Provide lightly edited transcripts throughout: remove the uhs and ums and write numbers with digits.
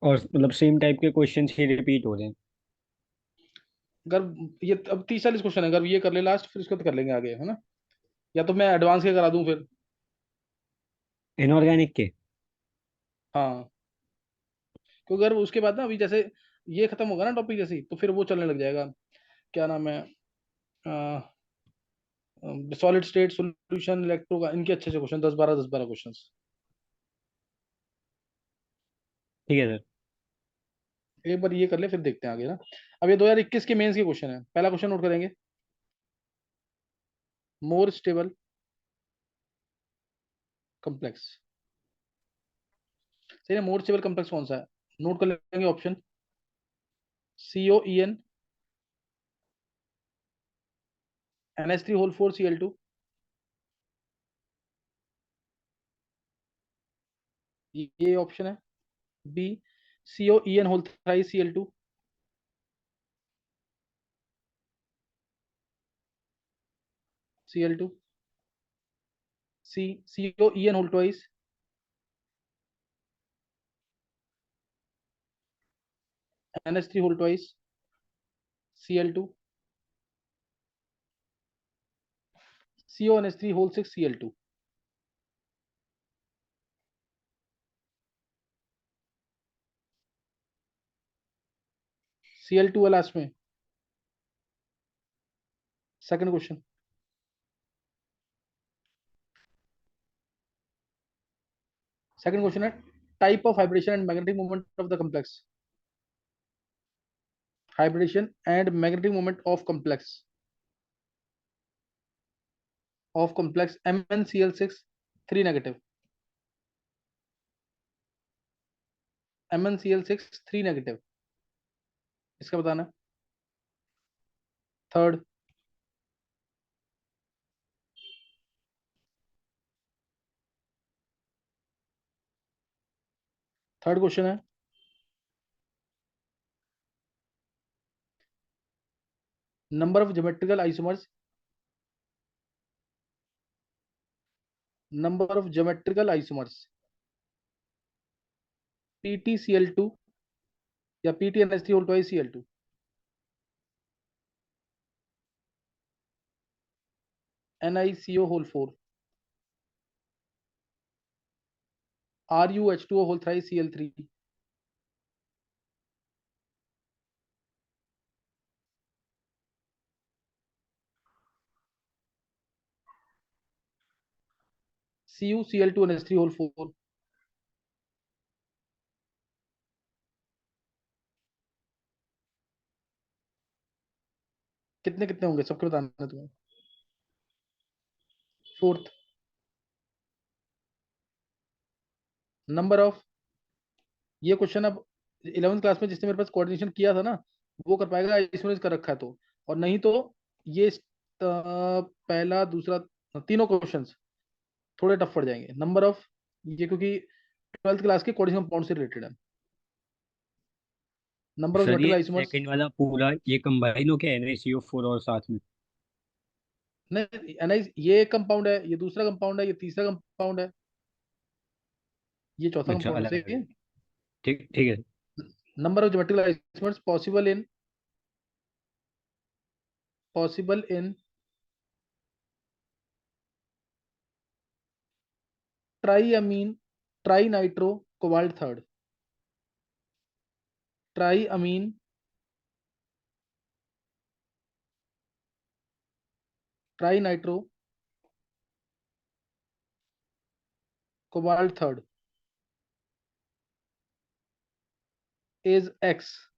और मतलब same type के क्वेश्चन ही रिपीट हो रहे हैं? अगर ये अब 30 40 क्वेश्चन है, अगर ये कर ले लास्ट, फिर उसके बाद कर लेंगे आगे, है ना? या तो मैं एडवांस के करा दूं फिर। इनऑर्गेनिक के? हाँ, क्योंकि अगर उसके बाद ना, अभी जैसे ये खत्म होगा ना टॉपिक जैसे ही, तो फिर वो चलने लग जाएगा। क्या नाम है, सॉलिड स्टेट सॉल्यूशन, इलेक्ट्रो का, इनके अच्छे से क्वेश्चन 10 12 क्वेश्चन। ठीक है सर। एक बार ये कर ले, फिर देखते हैं आगे ना। अब ये 2021 के मेंस के क्वेश्चन है, पहला क्वेश्चन नोट करेंगे। मोर स्टेबल कॉम्प्लेक्स, सही है। मोर स्टेबल कॉम्प्लेक्स कौन सा है? नोट कर लेंगे option. COEN, NH3 whole 4 Cl2, ये ऑप्शन है। B, COEN whole 3 Cl2, Cl2। C, COEN whole 2 NH3 whole 2 Cl2, CONH3 whole 6 Cl2। Cl2 है लास्ट में। Second question. सेकंड क्वेश्चन है, type of hybridisation and magnetic movement of the complex. Hybridisation and magnetic movement of complex MnCl6 3 negative. MnCl6 3 negative, इसका बताना। Third. Third question है, number of geometrical isomers. Number of geometrical isomers, PtCl2 या PtNH3 whole 2 Cl2। NiCO whole 4, RuH2O whole 3 Cl3। CuCl2NH3 whole 4। कितने कितने होंगे सबके बताना है तुम्हें। फोर्थ, नंबर ऑफ, ये क्वेश्चन अब 11th क्लास में जिसने मेरे पास कोऑर्डिनेशन किया था ना, वो कर पाएगा, इसमें कर रखा है तो। और नहीं तो ये पहला दूसरा तीनों क्वेश्चंस थोड़े टफ पड़ जाएंगे। नंबर ऑफ, ये क्योंकि 12th क्लास के कोऑर्डिनेशन कंपाउंड से रिलेटेड है। नंबर ऑफ सर ये ज्योमेट्रिकल आइसोमर्स। सेकंड वाला पूरा ये कंबाइन हो गया NaCO4 और साथ में? नहीं, एनाइज ये एक कंपाउंड है, ये दूसरा कंपाउंड है, ये तीसरा कंपाउंड है, ये चौथा अच्छा, कंपाउंड है, अलग सही अलग। है। ठीक ठीक है। Number of geometrical isomers possible in triammine, tri nitro cobalt third. Triammine, tri nitro cobalt third is X,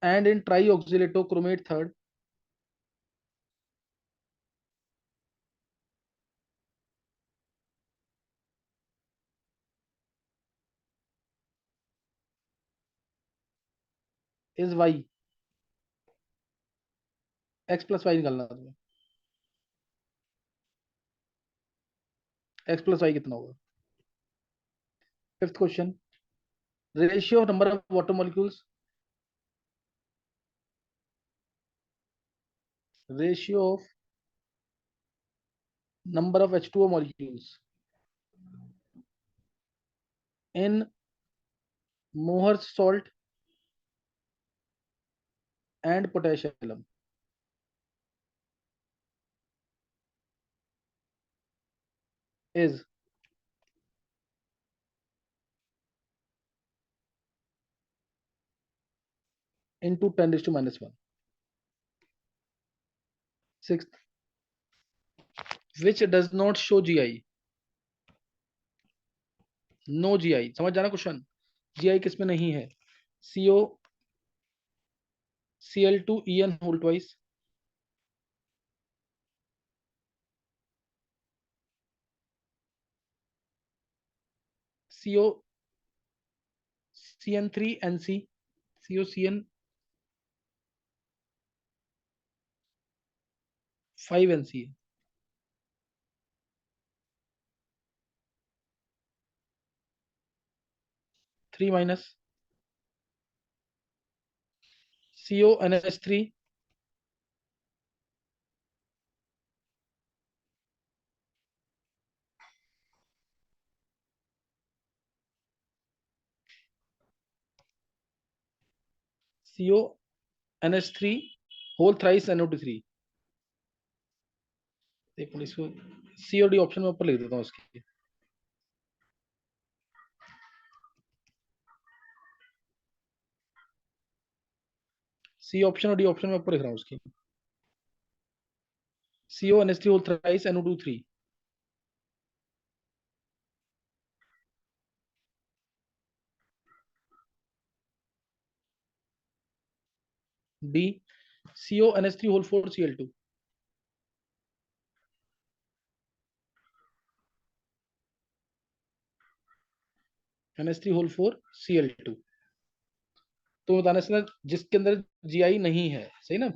and in trioxylato chromate third is Y। X प्लस वाई निकालना है तुम्हें। X प्लस वाई कितना होगा? Fifth question, ratio of number of water molecules, ratio of number of H2O molecules in Mohr salt and potassium is into 10 raised to minus 1. Sixth, which does not show GI. No GI. समझ जाना question. GI किसमें नहीं है? CO Cl2En whole twice, CO CN3NC, COCN 5NC है. 3 minus CONH3 CONH3 whole thrice NO3. एक minute इसको सी और D option में ऊपर लिख देता हूँ उसकी. सी ऑप्शन और डी ऑप्शन में ऊपर लिख रहा हूँ उसकी. CONH3 whole thrice NO2 3. D CONH3 whole 4 Cl2. NH3 whole 4 Cl2. तो बताना इसका जिसके अंदर जीआई नहीं है, सही ना.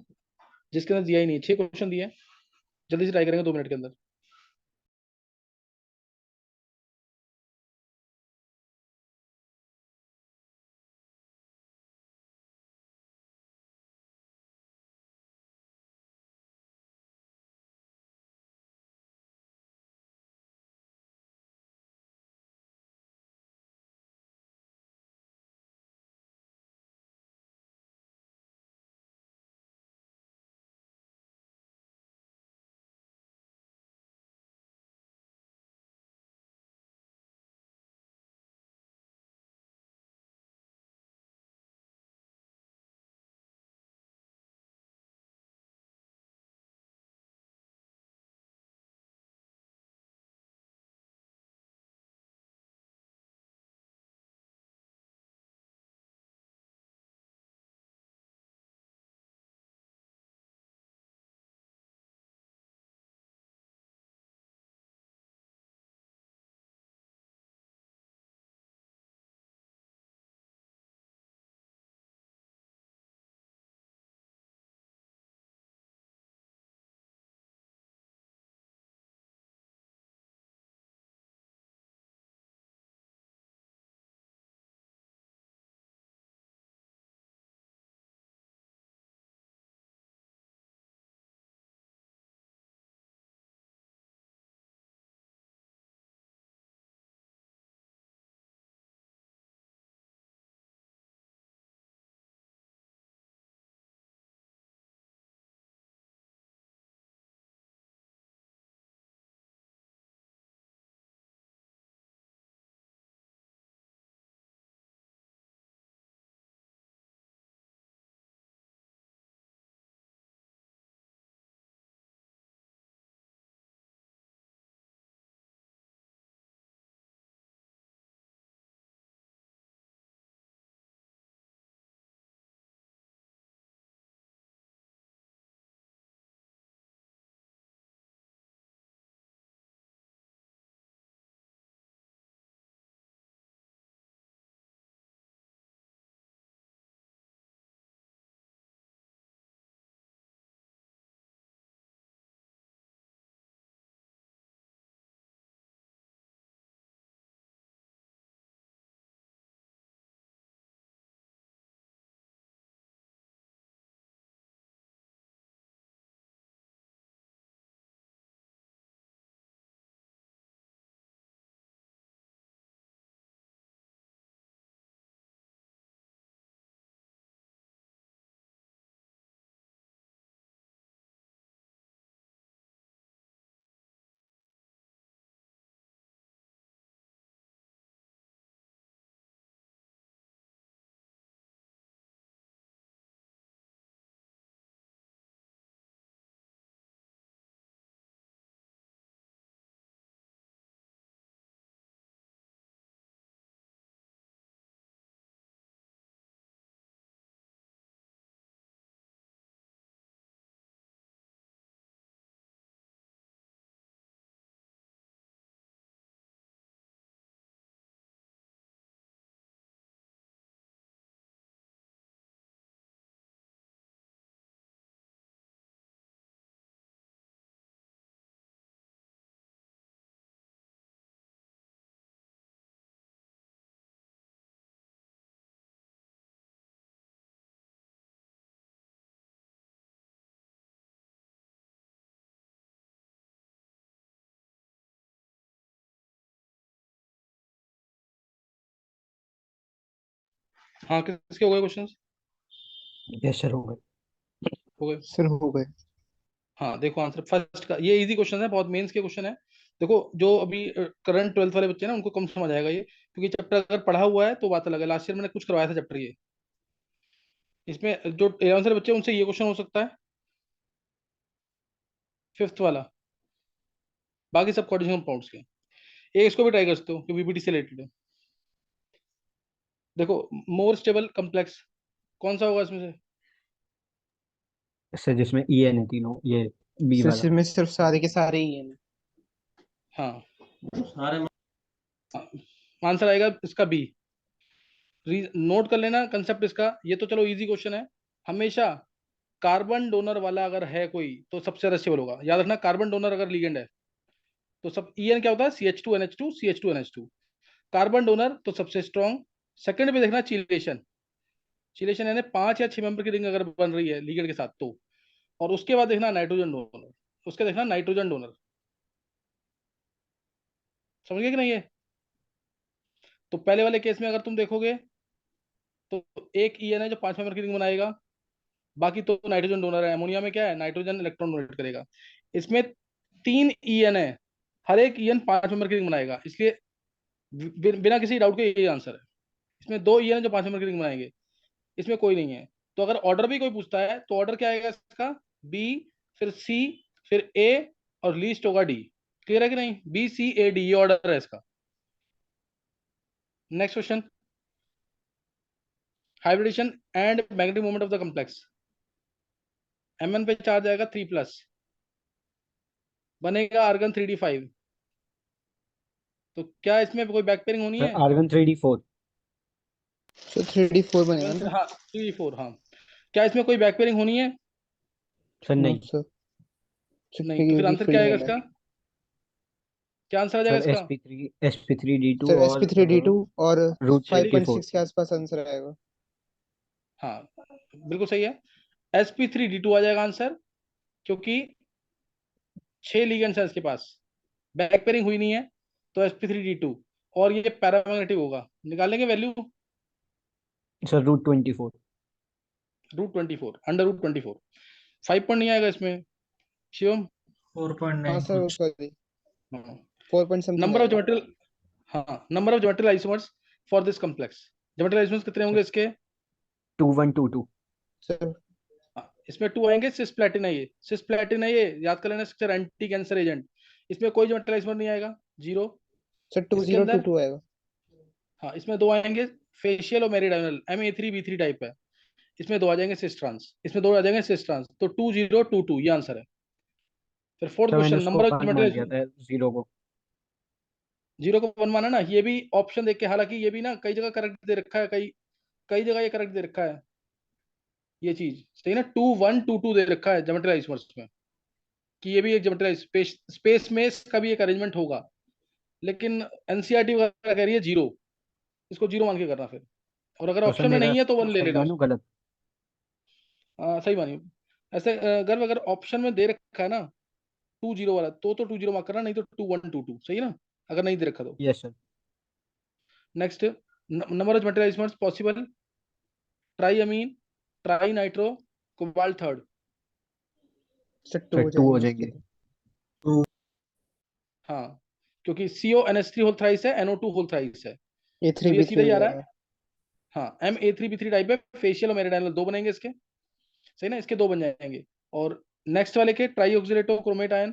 जिसके अंदर जीआई नहीं है. 6 क्वेश्चन दिए. जल्दी से ट्राई करेंगे 2 मिनट के अंदर. हाँ, किसके हो गए क्वेश्चन? यस सर, हो गए। हो गए। सर हो गए। हाँ, देखो आंसर फर्स्ट का, ये इजी क्वेश्चन है, बहुत मेंस के क्वेश्चन है। देखो, जो अभी करंट 12th वाले बच्चे हैं ना, उनको कम समझ आएगा ये, क्योंकि चैप्टर अगर पढ़ा हुआ है तो बात अलग है। लास्ट ईयर मैंने कुछ करवाया था चैप्टर ये। इसमें जो 11th वाले बच्चे हैं, उनसे ये क्वेश्चन हो सकता है, फिफ्थ वाला। बाकी सब कोऑर्डिनेशन कंपाउंड्स के। ये इसको भी ट्राई कर सकते हो, जो बीपीटी से रिलेटेड है। देखो, मोर स्टेबल कम्प्लेक्स कौन सा होगा इसमें से? सर जिसमें ई एन है तीनों, ये बी सर वाला। इसमें सिर्फ सारे के सारे ही हैं। हाँ, सारे आंसर आएगा इसका बी। नोट कर लेना कंसेप्ट इसका, ये तो चलो इजी क्वेश्चन है। हमेशा कार्बन डोनर वाला अगर है कोई तो सबसे ज्यादा स्टेबल होगा। याद रखना, कार्बन डोनर अगर लिगेंड है तो सब ईएन क्या होता है, CH2NH2 CH2NH2। कार्बन डोनर तो सबसे स्ट्रॉन्ग। सेकंड पे देखना चिलेशन। चिलेशन यानी 5 या 6 मेंबर की रिंग अगर बन रही है लिगेंड के साथ तो। और उसके बाद देखना नाइट्रोजन डोनर। उसके देखना नाइट्रोजन डोनर। समझ गए कि नहीं है? तो पहले वाले केस में अगर तुम देखोगे तो एक ईएन है जो 5 मेंबर की रिंग बनाएगा, बाकी तो नाइट्रोजन डोनर है। अमोनिया में क्या है, नाइट्रोजन इलेक्ट्रॉन डोनेट करेगा। इसमें 3 ईएन है, हर एक ईएन 5 मेंबर की रिंग बनाएगा, इसलिए बिना किसी डाउट के यही आंसर है। इसमें 2 ईएन है जो 5 नंबर की रिंग बनाएंगे, इसमें कोई नहीं है। तो अगर ऑर्डर भी कोई पूछता है तो ऑर्डर क्या आएगा इसका, बी, फिर सी, फिर ए, और लीस्ट होगा डी। क्लियर है कि नहीं? BCAD ये ऑर्डर है इसका। Next question, hybridisation and magnetic moment of the complex. Mn पे चार्ज आएगा 3+, बनेगा आर्गन 3d5। तो क्या इसमें कोई बैक पेयरिंग होनी सर है? Argon 3d4। सर 3D4 बनेगा ना। हाँ, 3d4, हाँ। क्या इसमें कोई बैक पेयरिंग होनी है? सर नो नहीं। सर, नहीं, तो फिर क्योंकि आंसर फ्री क्या आएगा मेल है। इसका? क्या आंसर आ जाएगा सर इसका? sp3d2 सर और sp3D2 और रूट 24। 5.6 के आसपास आंसर आएगा। हाँ, बिल्कुल सही है। sp3d2 आ जाएगा आंसर, क्योंकि 6 लिगेंड्स है इसके पास, बैक पेयरिंग हुई नहीं है, तो sp3d2। और ये पैरामैग्नेटिक होगा, निकालेंगे value. Sir root 24। √24, under √24। 5 point नहीं आएगा इसमें, शिवम। 4.9 हाँ सर कुछ। Sorry, 4 point something number of आएगा। ज्योमेट्रिकल, हाँ, number of geometrical isomers for this complex. Geometrical isomers कितने होंगे इसके? 2122। सर हाँ, इसमें 2 आएंगे। सिस्प्लेटिन है ये, सिस्प्लेटिन है ये, याद कर लेना, सर एंटी कैंसर एजेंट। इसमें कोई ज्योमेट्रिकल आइसोमर नहीं आएगा, जीरो। सर इसके अंदर 2022 आएगा। हाँ, इसमें 2 आएंगे फेशियल और मेरिडाइनल, MA3B3 टाइप है। इसमें 2 आ जाएंगे सिस ट्रांस, इसमें 2 आ जाएंगे सिस ट्रांस, तो 2022 ये आंसर है। फिर फोर्थ सर मैंने क्वेश्चन, उसको नंबर ऑफ 1 मान लिया ज्योमेट्रिकल। था, जीरो को। जीरो को 1 माना ना, ये भी ऑप्शन देख के, हालांकि ये भी ना कई जगह करेक्ट दे रखा है, कई कई जगह ये करेक्ट दे रखा है। ये चीज सही ना, 2122 दे रखा है ज्योमेट्रिकल आइसोमर्स में, कि ये भी एक ज्योमेट्रिकल स्पेस स्पेस में इसका भी एक अरेंजमेंट होगा। लेकिन एनसीईआरटी वगैरह कह रही है जीरो, इसको जीरो मान के करना फिर। और अगर तो सर ऑप्शन में मेरा नहीं है तो 1 ले सही लेना मानू उसको। गलत? सही मानिए। ऐसे गर्व अगर ऑप्शन में दे रखा है ना 20 वाला, तो 20 मार्क करना, नहीं तो 2122, सही है ना, अगर नहीं दे रखा तो। Yes sir. Next, number of geometrical isomers possible, triammine, tri nitro, cobalt third. Sir 2 sir हो 2 हो जाएंगे इसके जाएंगे। तो। हाँ, क्योंकि CONH3 होल थ्राइस है, NO2 होल थ्राइस है, तो ये A3B3 सीधा हो ही आ रहा है। जाएगा। हाँ, MA3B3 टाइप है, फेशियल और मेरिडाइनल 2 बनेंगे इसके, सही ना, इसके 2 बन जाएंगे। और नेक्स्ट वाले के tri oxidato chromate ion.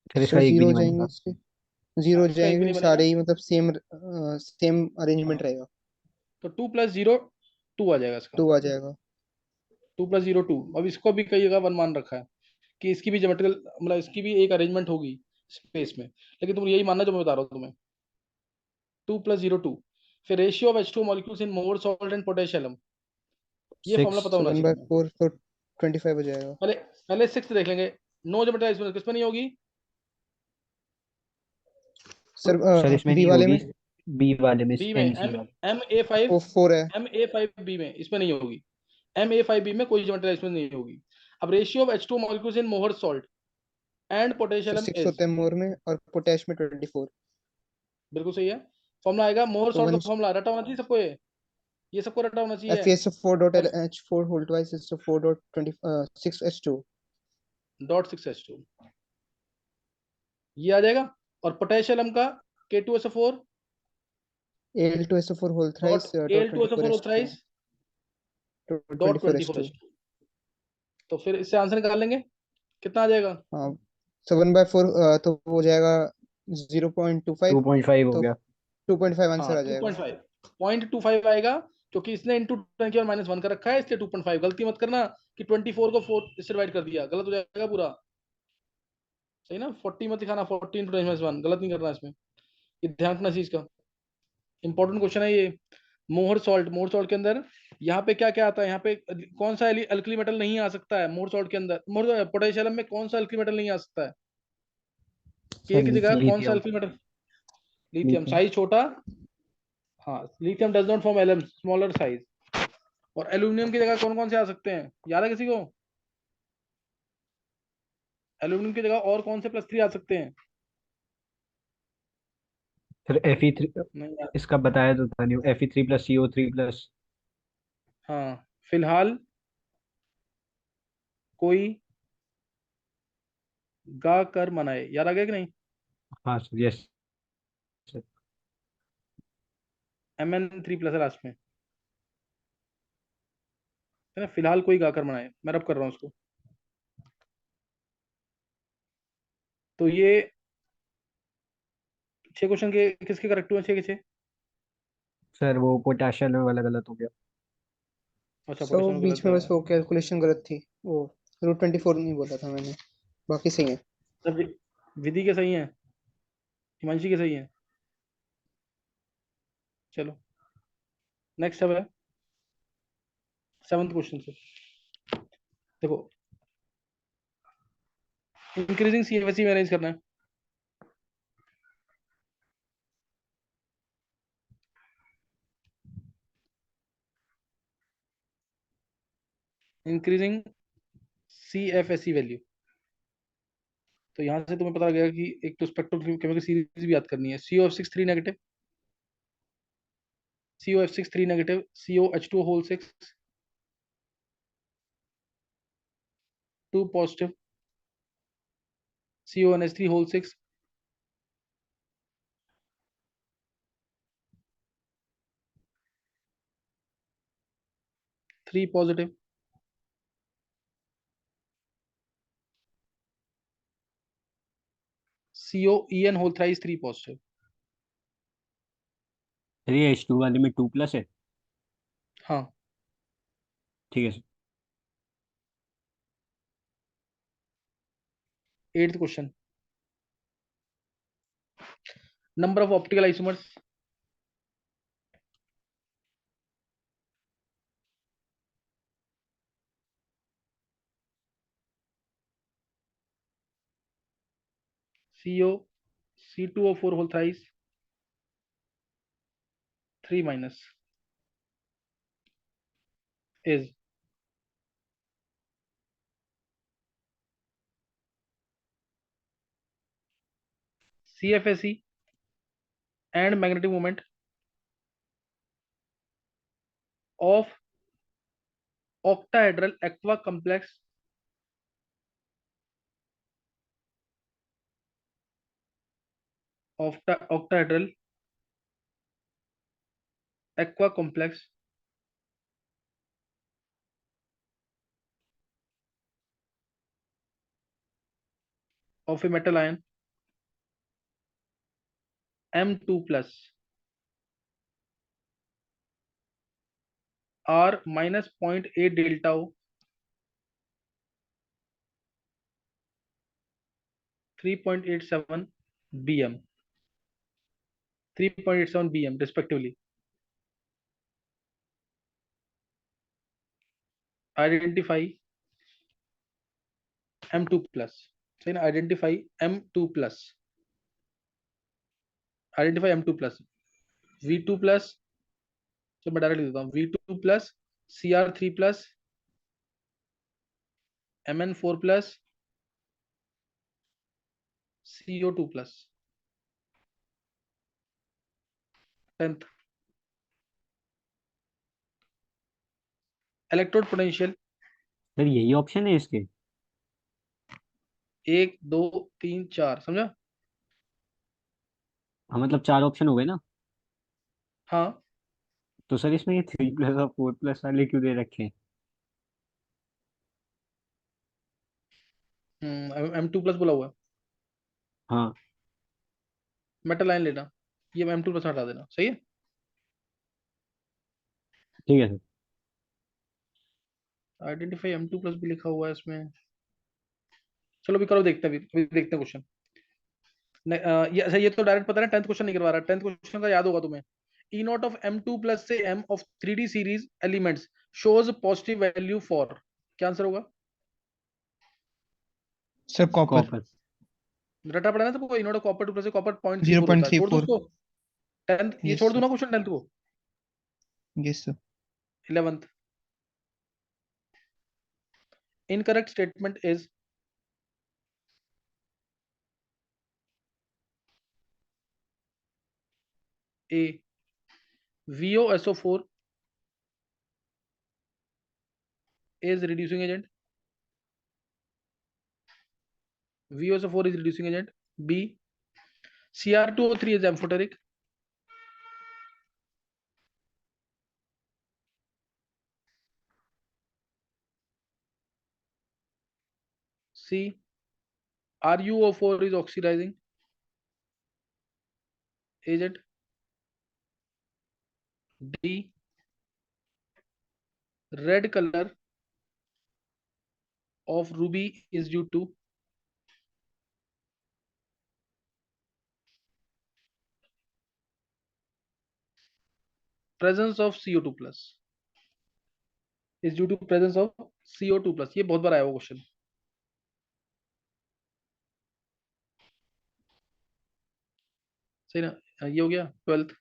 Sir sir इसका एक भी 0 हो नहीं जाएंगे बनेगा। इसके, 0 हाँ, हो इसका एक जाएंगे भी नहीं क्योंकि बनेगा। सारे ही मतलब सेम सेम हाँ, अरेंजमेंट रहेगा। तो 2+0 2 आ जाएगा इसका। 2 आ जाएगा। 2+0 2। अब इसको भी कई जगह 1 मान रखा है, कि इसकी भी ज्योमेट्रिकल, मतलब इसकी भी एक अरेंजमेंट होगी स्पेस में, लेकिन तुम यही मानना जो मैं बता रहा हूँ तुम्हें। 2+0 2। फिर ratio of H2 molecules in more salt and potassium, ये फॉर्मूला 6। पता सर होना वन चाहिए बाय तुम्हें। फोर तो 25 हो जाएगा। पहले पहले 6 देख लेंगे। नो ज्योमेट्रिकल किसमें नहीं होगी? सर सर इसमें बी नहीं वाले होगी, में बी वाले में, बी में NC एम वाले। MA5, वो 4 है। MA5B में इसमें नहीं होगी। MA5B में कोई ज्योमेट्रिकल इसमें नहीं होगी। अब ratio of H2 molecules in Mohr salt and sir potassium 6 is, होते हैं मोर में और पोटैश में 24। बिल्कुल सही है। फॉर्मूला आएगा, मोहर तो सॉल्ट का वन फॉर्मूला रटा होना चाहिए सबको, ये सबको रटा होना चाहिए। FeSO4 dot और H4 whole twice SO4 dot 6H2 .6H2 ये आ जाएगा। और पोटेशियम का K2SO4 Al2SO4 whole dot thrice dot Al2SO4 24H2 thrice dot dot 24H2 24H2। तो फिर इससे आंसर निकाल लेंगे, कितना आ जाएगा? हाँ। so 1/4 तो वो हो जाएगा 0.25, 2.5 हो तो गया। 2.5 हाँ आंसर आ जाएगा। 2.5, 0.25 आएगा, क्योंकि इसने इंटू 10 की और -1 का रखा है, इसलिए 2.5। गलती मत करना कि 24 को 4 इससे डिवाइड कर दिया, गलत हो जाएगा पूरा। सही ना, 40 मत दिखाना, 40 इंटू 10 गलत नहीं करना इसमें, ये ध्यान रखना चीज का, इंपॉर्टेंट क्वेश्चन है ये। मोहर सॉल्ट के अंदर यहाँ पे क्या क्या आता है, यहाँ पे कौन सा अल्कली मेटल नहीं आ सकता है मोहर सॉल्ट के अंदर, मोहर पोटेशियम में कौन सा अल्कली मेटल नहीं आ सकता है, के सर की जगह कौन सा lithium. Alkali metal? Lithium, lithium. Size छोटा। हाँ, lithium does not form LM, smaller size. और एल्यूमिनियम की जगह कौन कौन से आ सकते हैं, याद है किसी को? एल्यूमिनियम की जगह और कौन से +3 आ सकते हैं? Sir Fe3। नहीं यार। इसका बताया तो था नहीं, Fe3 प्लस CO3 प्लस। हाँ, फिलहाल कोई गा कर मनाए, याद आ गया कि नहीं? हाँ सर, यस सर। Mn3+ है लास्ट में, है ना, फिलहाल कोई गा कर मनाए, मैं रब कर रहा हूँ उसको। तो ये 6 क्वेश्चन के किसके करेक्ट हुए, 6 के 6? सर वो पोटेशियम वाला गलत हो गया। अच्छा, सो पोटेशियम बीच गलत में है। बस वो कैलकुलेशन गलत थी, वो √24 नहीं बोला था मैंने, बाकी सही है। सब विधि के सही है, हिमांशी के सही है। चलो नेक्स्ट अब है 7th क्वेश्चन से। देखो, इंक्रीजिंग CFSE में अरेंज करना है। इंक्रीजिंग CFSE वैल्यू, तो यहाँ से तुम्हें पता लगेगा कि एक तो स्पेक्ट्रोकेमिकल सीरीज भी याद करनी है। COF6 3 negative, COF6 3 negative, COH2 whole 6 2 positive, CONH3 whole 6 3 positive, COEN whole thrice 3 positive. Sir ये H2 वाले में 2 प्लस है। हाँ। ठीक है sir. 8th question, number of optical isomers. CO C2O4 whole thrice 3 minus is CFSE and magnetic moment of octahedral aqua complex of octahedral aqua complex of a metal ion M2 plus R minus 0.8 delta O 3.87 bm 3.87 bm respectively. Identify M2 plus. सही ना, identify M2 plus. Identify M2 plus. V2 plus, तो मैं direct देता हूँ, V2 plus CR3 plus Mn4 plus CO2 plus। 10th। Electrode potential sir यही option है इसके? 1 2 3 4, समझा? हाँ मतलब चार ऑप्शन हो गए ना। हाँ। तो सर इसमें ये 3+ और 4+ वाले क्यों दे रखे हैं? M2+ बोला हुआ है। हाँ मेटल लाइन लेना, ये M2+ हटा देना, सही है। ठीक है सर। आइडेंटिफाई M2+ भी लिखा हुआ है इसमें। चलो अभी करो, देखते हैं, अभी देखते हैं क्वेश्चन। ये अच्छा, ये तो डायरेक्ट पता है, 10th क्वेश्चन नहीं करवा रहा। 10th क्वेश्चन का याद होगा तुम्हें। ई नॉट ऑफ M2+ से M of 3D series elements shows positive value for, क्या आंसर होगा? Sir copper. कॉपर। रटा पड़ा ना तुमको, ई नॉट ऑफ कॉपर 2+ से कॉपर 0.34 होता है, छोड़ दो 0.34। उसको। 10th ये यस छोड़ दो सर। ना, क्वेश्चन 10th को। Yes sir. 11th, incorrect statement is a, VOSO4 is reducing agent, VOSO4 is reducing agent। B, Cr2O3 is amphoteric। C, RuO4 is oxidizing agent। D, red color of ruby is due to presence of CO2 plus, is due to presence of CO2 plus। ये बहुत बार आया हुआ question, सही ना? ये हो गया 12th।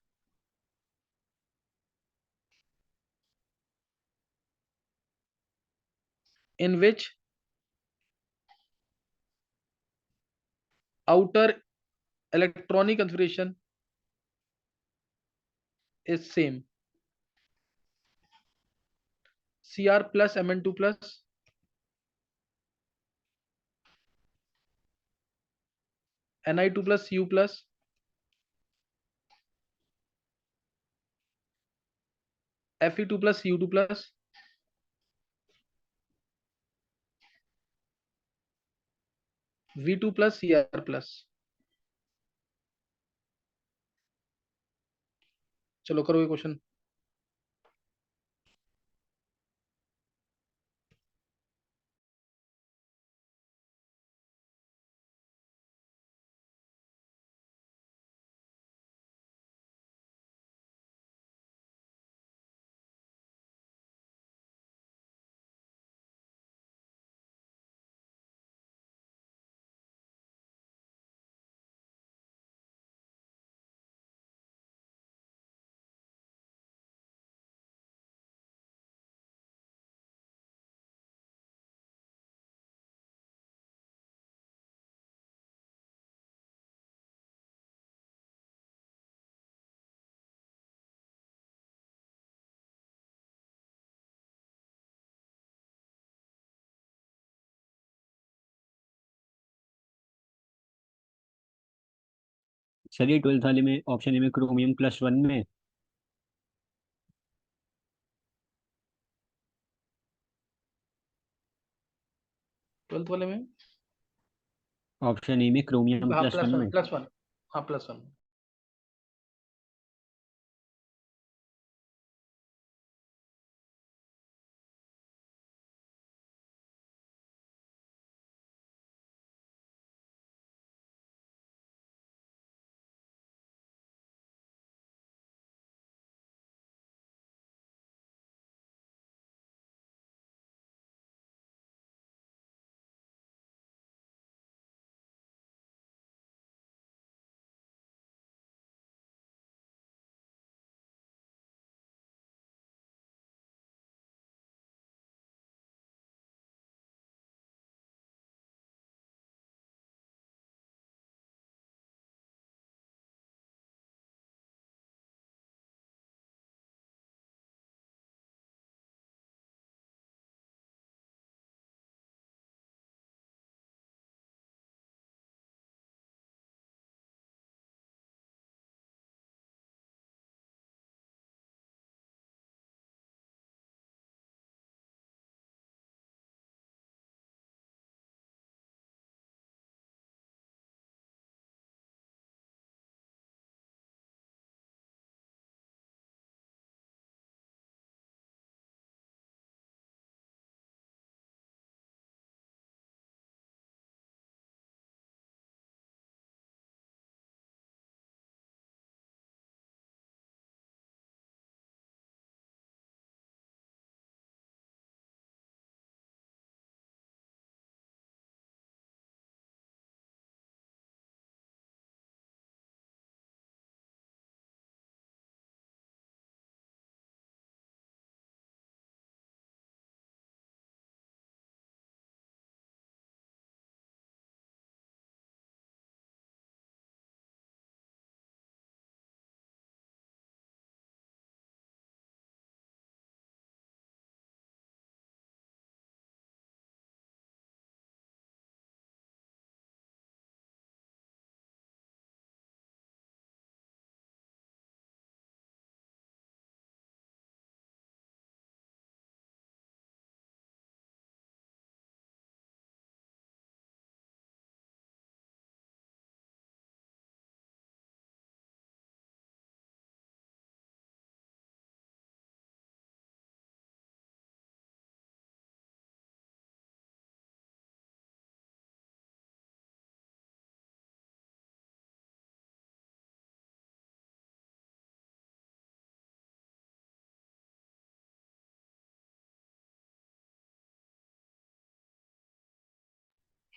in which outer electronic configuration is same, Cr plus Mn2 plus, Ni2 plus Cu plus, Fe2 plus Cu2 plus, V2 plus Cr plus। चलो करो ये क्वेश्चन। सर ये 12th वाले में ऑप्शन ए में क्रोमियम+1 में। 12th वाले में, ऑप्शन ए में क्रोमियम हाँ प्लस प्लस वन वन, में। प्लस वन, हाँ +1।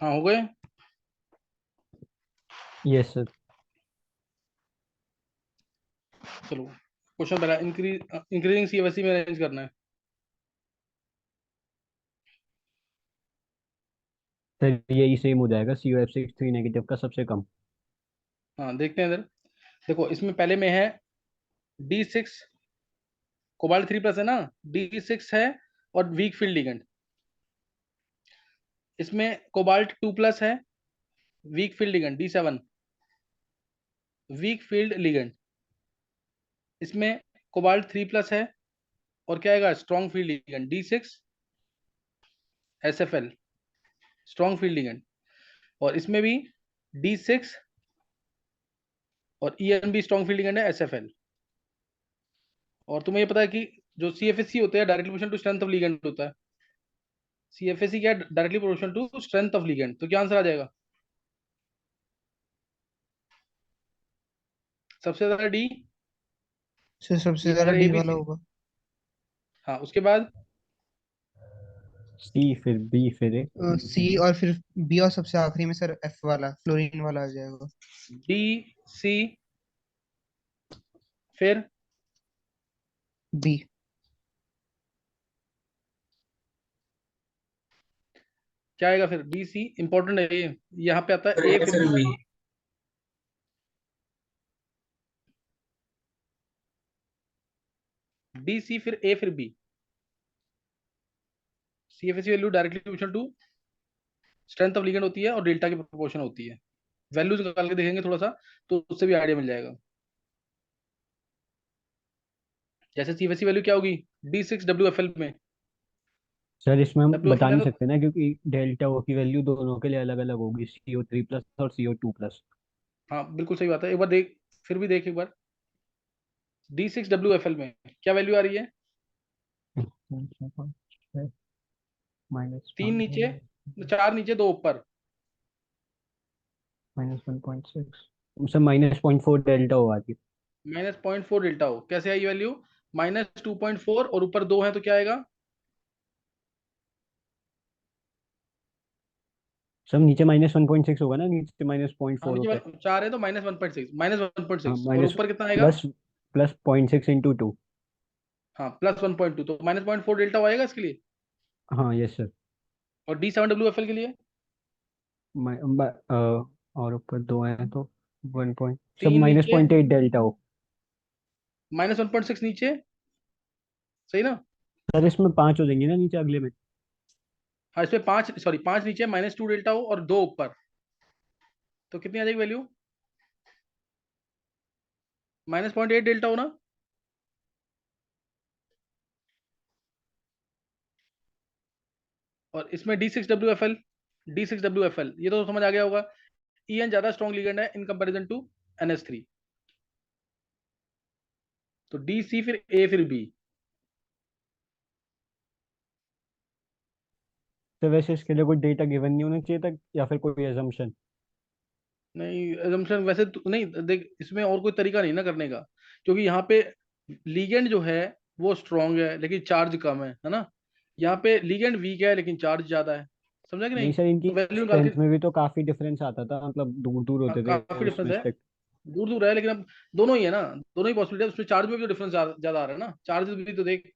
हाँ हो गए। Yes sir. चलो क्वेश्चन पहला, इंक्रीजिंग सीएफएससी में अरेंज करना है। सर यही सेम हो जाएगा, COF6 3 नेगेटिव का सबसे कम। हाँ देखते हैं इधर। देखो इसमें पहले में है D6, कोबाल्ट 3+ है ना, D6 है और वीक फील्ड लिगेंड। इसमें कोबाल्ट 2+ है, weak field ligand D7, weak field ligand. इसमें कोबाल्ट 3+ है और क्या आएगा, strong field ligand D6 SFL, strong field ligand. और इसमें भी D6 और ENB स्ट्रॉन्ग फील्ड लिगेंड है SFL। और तुम्हें ये पता है कि जो CFSC होते हैं directly proportional to strength of ligand होता है। CFSC क्या है, directly proportional to strength of ligand. तो क्या आंसर आ जाएगा, सबसे ज्यादा D, सर सबसे ये ज्यादा अगर डी ABC, वाला होगा। हाँ उसके बाद C फिर B फिर A। सी और फिर बी, और सबसे आखिरी में सर एफ वाला, फ्लोरीन वाला आ जाएगा। DC, फिर बी। क्या आएगा, फिर BC इंपॉर्टेंट है ये, यहाँ पे आता है सर A ए फिर फिर B। बी। DC फिर A फिर B। CFSC value directly proportional to strength of ligand होती है और डेल्टा की प्रोपोर्शन होती है। वैल्यूज निकाल के देखेंगे थोड़ा सा, तो उससे भी आइडिया मिल जाएगा। जैसे CFSC वैल्यू क्या होगी D6WFL में, सर इसमें हम बता WFL है नहीं तो, सकते ना, क्योंकि डेल्टा ओ की वैल्यू दोनों के लिए अलग अलग होगी, CO3+ और CO2+। हाँ बिल्कुल सही बात है, एक बार देख, फिर भी देख एक बार। D6WFL में क्या वैल्यू आ रही है, माइनस 3 नीचे, 4 नीचे, 2 ऊपर। -1.6। सर -0.4 डेल्टा ओ आती है। -0.4 डेल्टा हो, कैसे आई वैल्यू, -2.4 और ऊपर 2 है तो क्या आएगा, सर नीचे -1.6 होगा ना, नीचे माइनस पॉइंट हाँ फोर नीचे होता है। 4 है तो -1.6, हाँ -1.6 और माइनस ऊपर कितना आएगा, प्लस प्लस 0.6 × 2। हाँ +1.2, तो -0.4 डेल्टा आएगा इसके लिए। हाँ यस सर। और D7WFL के लिए और ऊपर 2 हैं तो 1 पॉइंट, सब 3 नीचे, -0.8 डेल्टा हो। -1.6 नीचे, सही ना। सर इसमें 5 हो जाएंगे ना नीचे अगले में। हाँ इसमें 5, सॉरी 5 नीचे, -2 डेल्टा हो और 2 ऊपर, तो कितनी आ जाएगी वैल्यू, -0.8 डेल्टा हो ना। और इसमें D6WFL ये तो समझ आ गया होगा, EN ज्यादा स्ट्रॉन्ग लिगेंड है इन कंपैरिजन टू NH3। तो DC फिर A फिर B। तो वैसे इसके लिए कोई डेटा गिवन नहीं होना चाहिए था, या फिर कोई एजम्पशन। नहीं assumption वैसे तो नहीं, देख इसमें और कोई तरीका नहीं ना करने का, क्योंकि यहाँ पे लीगेंड जो है वो स्ट्रांग है लेकिन चार्ज कम है ना। यहाँ पे लीगेंड वीक है लेकिन चार्ज ज्यादा है, समझा कि नहीं नहीं। सर, इनकी तो वैल्यू निकाल स्ट्रेंथ के, में भी तो काफी डिफरेंस आता था, मतलब दूर दूर हाँ, होते थे काफी डिफरेंस उसमें है, स्टेक। दूर दूर है, लेकिन अब दोनों ही है ना, दोनों ही पॉसिबिलिटी है, उसमें चार्ज में भी डिफरेंस ज्यादा आ रहा है ना, चार्जेस भी तो देख।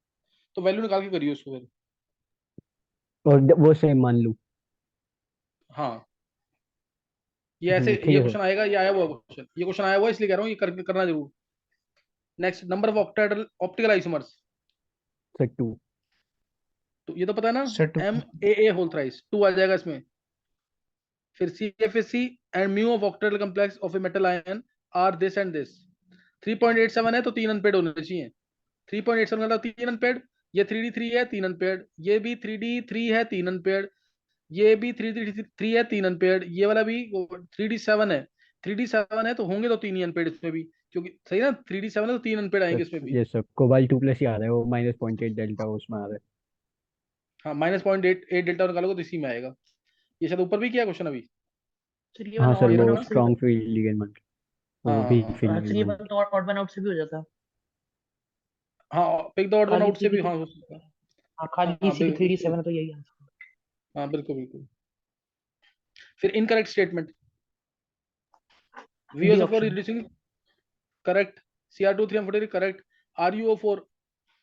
तो वैल्यू निकाल के करिए उसको फिर। और वो सेम मान लूँ। हाँ ये ऐसे, ठीक ये है सर। क्वेश्चन आएगा, ये आया हुआ क्वेश्चन, ये क्वेश्चन आया हुआ है, इसलिए कह रहा हूँ ये करना जरूर। Next, number of optical isomers, sir 2। तो ये तो पता है ना, sir two. MAA whole thrice 2 आ जाएगा इसमें। फिर CFSC and mu of octahedral complex of a metal ion are this and this. 3.87 है तो 3 अनपेड होने चाहिए, 3.87 मतलब 3 अनपेड। ये 3D3 है 3 अनपेड, ये भी 3D3 है 3 अनपेड, ये भी 3D3 है 3 अनपेड, ये वाला भी 3D7 है, 3D7 है तो होंगे तो 3 ही अनपेड इसमें भी, क्योंकि सही ना 3D7 है तो 3 अनपेड आएंगे इसमें भी। ये सर कोबाल्ट 2+ ही आ रहा है, वो -0.8 डेल्टा उसमें आ रहा है। हाँ -0.8 डेल्टा निकालोगे तो इसी में आएगा। ये शायद ऊपर भी किया क्वेश्चन अभी, सर ये हाँ वाला सर, ऑड ये वन देखो वो आउट ना। से भी स्ट्रॉन्ग फील्ड लिगेंड, वो हाँ वीक हाँ फील्ड सर ये लिगेंड। वाला तो ऑड वन आउट से भी हो जाता। हाँ, पिक द ऑड वन खाली आउट थ्री से की भी हाँ हो सकता है। हाँ खाली हाँ इसी की 3D7 है तो यही आंसर। हाँ बिल्कुल बिल्कुल। फिर incorrect statement, D VSO4 option. Reducing correct, Cr2 3m43 correct, RuO4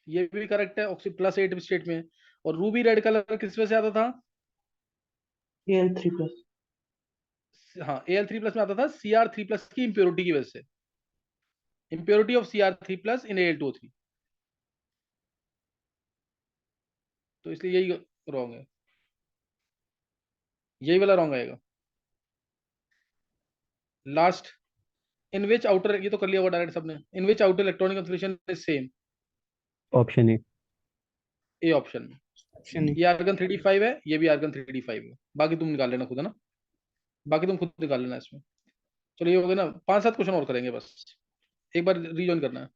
ये भी करेक्ट है ऑक्सी प्लस 8 स्टेट में। और रूबी रेड कलर किस वजह से आता था? Al3 plus. हाँ Al3 प्लस में आता था Cr3 प्लस की इंप्योरिटी की वजह से, impurity of Cr3 plus in Al2O3, तो इसलिए यही रॉन्ग है, यही वाला रॉन्ग आएगा। लास्ट, इन विच आउटर, ये तो कर लिया हुआ डायरेक्ट सबने, in which outer electronic configuration is same, option A. A option में। Option A. ये आर्गन 3d5 है, ये भी आर्गन 3d5 है, बाकी तुम निकाल लेना खुद, है ना, बाकी तुम खुद निकाल लेना इसमें। चलो ये हो गया ना, 5-7 क्वेश्चन और करेंगे बस, एक बार रीजॉइन करना है।